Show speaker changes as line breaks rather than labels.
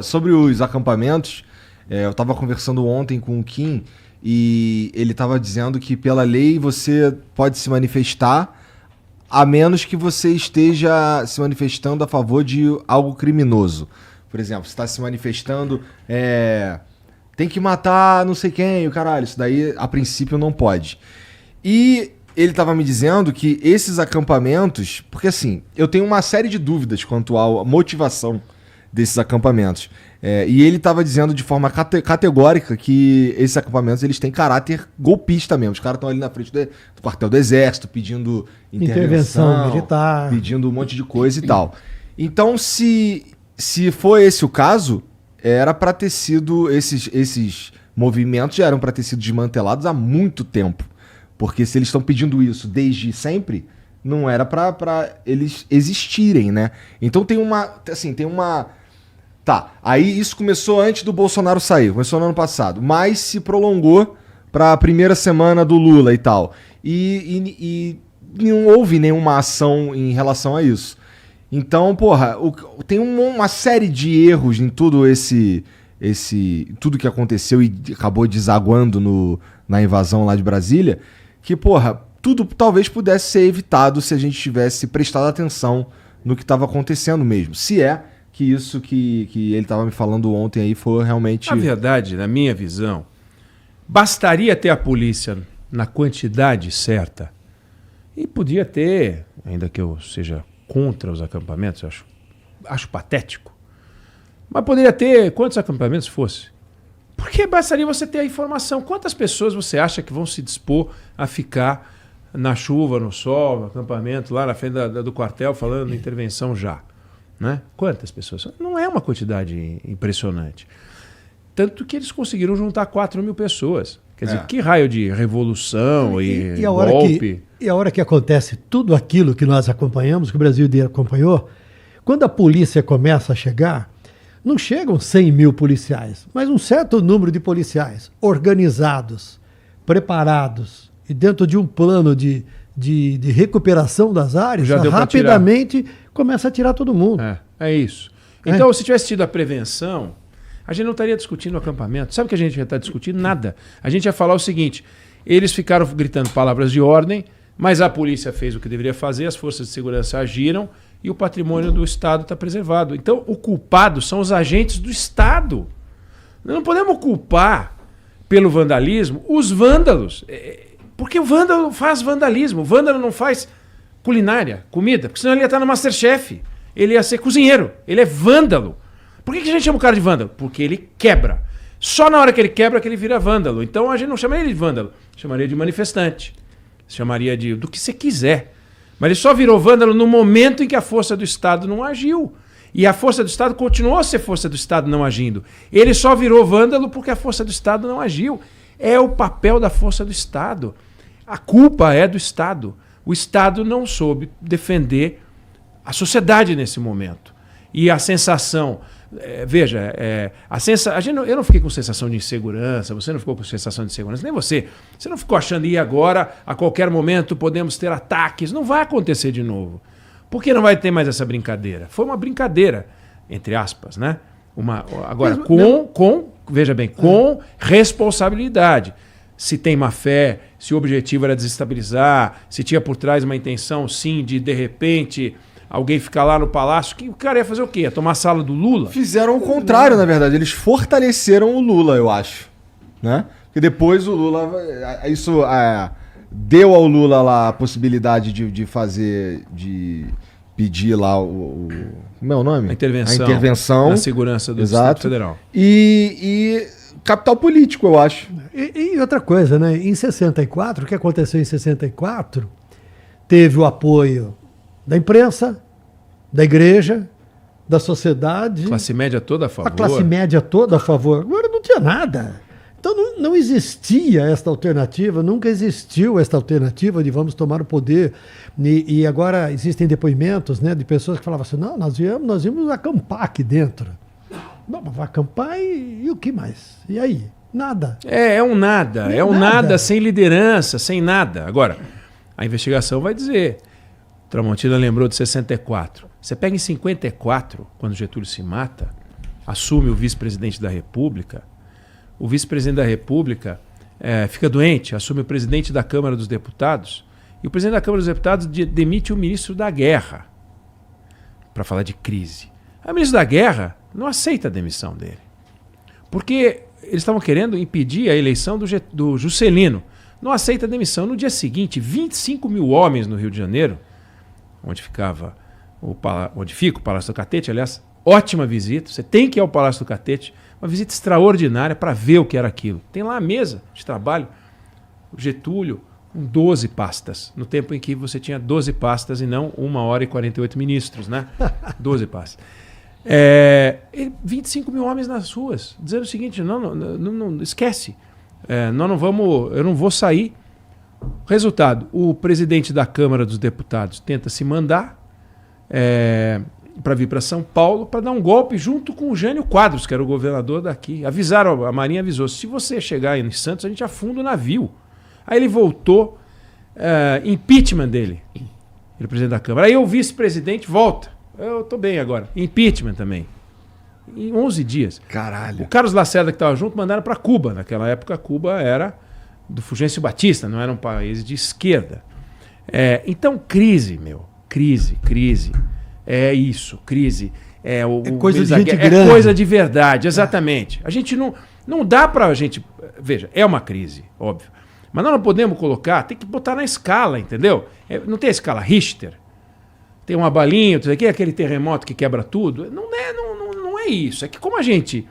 Sobre os acampamentos, eu estava conversando ontem com o Kim e ele estava dizendo que pela lei você pode se manifestar a menos que você esteja se manifestando a favor de algo criminoso. Por exemplo, você está se manifestando, tem que matar não sei quem, o caralho, isso daí a princípio não pode. E ele estava me dizendo que esses acampamentos, porque assim, eu tenho uma série de dúvidas quanto à motivação desses acampamentos. E ele estava dizendo de forma categórica que esses acampamentos eles têm caráter golpista mesmo. Os caras estão ali na frente do quartel do exército pedindo intervenção
militar,
pedindo um monte de coisa e tal. Então, se for esse o caso, era para ter sido esses movimentos já eram para ter sido desmantelados há muito tempo. Porque se eles estão pedindo isso desde sempre, não era para eles existirem, né? Então tem uma... Tá, aí isso começou antes do Bolsonaro sair, começou no ano passado, mas se prolongou para a primeira semana do Lula e tal. E não houve nenhuma ação em relação a isso. Então, porra, tem uma série de erros em tudo tudo que aconteceu e acabou desaguando na invasão lá de Brasília, que, porra, tudo talvez pudesse ser evitado se a gente tivesse prestado atenção no que estava acontecendo mesmo. Se é que isso que ele estava me falando ontem aí foi realmente...
Na verdade, na minha visão, bastaria ter a polícia na quantidade certa e podia ter, ainda que eu seja contra os acampamentos, acho patético, mas poderia ter quantos acampamentos fosse. Porque bastaria você ter a informação. Quantas pessoas você acha que vão se dispor a ficar na chuva, no sol, no acampamento, lá na frente do quartel, falando intervenção já? Né? Quantas pessoas? Não é uma quantidade impressionante. Tanto que eles conseguiram juntar 4.000 pessoas. Quer dizer, que raio de revolução e golpe.
E a hora que acontece tudo aquilo que nós acompanhamos, que o Brasil inteiro acompanhou, quando a polícia começa a chegar, não chegam 100.000 policiais, mas um certo número de policiais organizados, preparados e dentro de um plano de recuperação das áreas, rapidamente começa a tirar todo mundo.
É isso. Então, se tivesse tido a prevenção, a gente não estaria discutindo o acampamento. Sabe o que a gente ia estar discutindo? Nada. A gente ia falar o seguinte, eles ficaram gritando palavras de ordem, mas a polícia fez o que deveria fazer, as forças de segurança agiram e o patrimônio do Estado está preservado. Então, o culpado são os agentes do Estado. Nós não podemos culpar pelo vandalismo os vândalos. Porque o vândalo faz vandalismo. O vândalo não faz culinária, comida, porque senão ele ia estar no MasterChef. Ele ia ser cozinheiro. Ele é vândalo. Por que a gente chama o cara de vândalo? Porque ele quebra. Só na hora que ele quebra que ele vira vândalo. Então a gente não chamaria ele de vândalo. Chamaria de manifestante. Chamaria do que você quiser. Mas ele só virou vândalo no momento em que a força do Estado não agiu. E a força do Estado continuou a ser força do Estado não agindo. Ele só virou vândalo porque a força do Estado não agiu. É o papel da força do Estado. A culpa é do Estado. O Estado não soube defender a sociedade nesse momento. E a sensação... eu não fiquei com sensação de insegurança, você não ficou com sensação de insegurança, nem você. Você não ficou achando que agora, a qualquer momento, podemos ter ataques. Não vai acontecer de novo. Por que não vai ter mais essa brincadeira? Foi uma brincadeira, entre aspas, né? Agora, veja bem, com responsabilidade. Se tem má fé, se o objetivo era desestabilizar, se tinha por trás uma intenção, sim, de repente... alguém ficar lá no palácio, que o cara ia fazer o quê? Ia tomar a sala do Lula?
Fizeram o contrário, na verdade. Eles fortaleceram o Lula, eu acho. Né? Porque depois o Lula... Isso deu ao Lula lá a possibilidade de fazer... de pedir lá como é o nome?
A intervenção. Na segurança do Distrito Federal.
E capital político, eu acho.
E outra coisa, né? Em 64, o que aconteceu em 64, teve o apoio da imprensa, da igreja, da sociedade.
Classe média toda a favor.
A classe média toda a favor. Agora não tinha nada. Então não existia esta alternativa, nunca existiu esta alternativa de vamos tomar o poder. E agora existem depoimentos, né, de pessoas que falavam assim, não, nós íamos acampar aqui dentro. Não, mas vai acampar e o que mais? E aí? Nada.
É um nada. É um nada sem liderança, sem nada. Agora, a investigação vai dizer... Tramontina lembrou de 64. Você pega em 54, quando Getúlio se mata, assume o vice-presidente da República, o vice-presidente da República fica doente, assume o presidente da Câmara dos Deputados, e o presidente da Câmara dos Deputados demite o ministro da Guerra, para falar de crise. Aí o ministro da Guerra não aceita a demissão dele, porque eles estavam querendo impedir a eleição do Juscelino. Não aceita a demissão. No dia seguinte, 25 mil homens no Rio de Janeiro, onde fica o Palácio do Catete, aliás, ótima visita. Você tem que ir ao Palácio do Catete, uma visita extraordinária para ver o que era aquilo. Tem lá a mesa de trabalho, o Getúlio, com 12 pastas, no tempo em que você tinha 12 pastas e não 1 hora e 48 ministros, né? 12 pastas. 25 mil homens nas ruas, dizendo o seguinte: não esquece, eu não vou sair. Resultado, o presidente da Câmara dos Deputados tenta se mandar para vir para São Paulo para dar um golpe junto com o Jânio Quadros, que era o governador daqui. Avisaram, a Marinha avisou: se você chegar em Santos, a gente afunda o navio. Aí ele voltou, impeachment dele, ele presidente da Câmara. Aí o vice-presidente volta. Eu estou bem agora. Impeachment também. Em 11 dias.
Caralho.
O Carlos Lacerda, que estava junto, mandaram para Cuba. Naquela época, Cuba era do Fulgêncio Batista, não era um país de esquerda. Então, crise, meu. Crise. É isso, crise.
Coisa de gente grande.
É coisa de verdade, exatamente. A gente não dá para a gente... Veja, é uma crise, óbvio. Mas nós não podemos colocar, tem que botar na escala, entendeu? Não tem a escala Richter. Tem uma balinha, aquele terremoto que quebra tudo. Não é isso. É que como a gente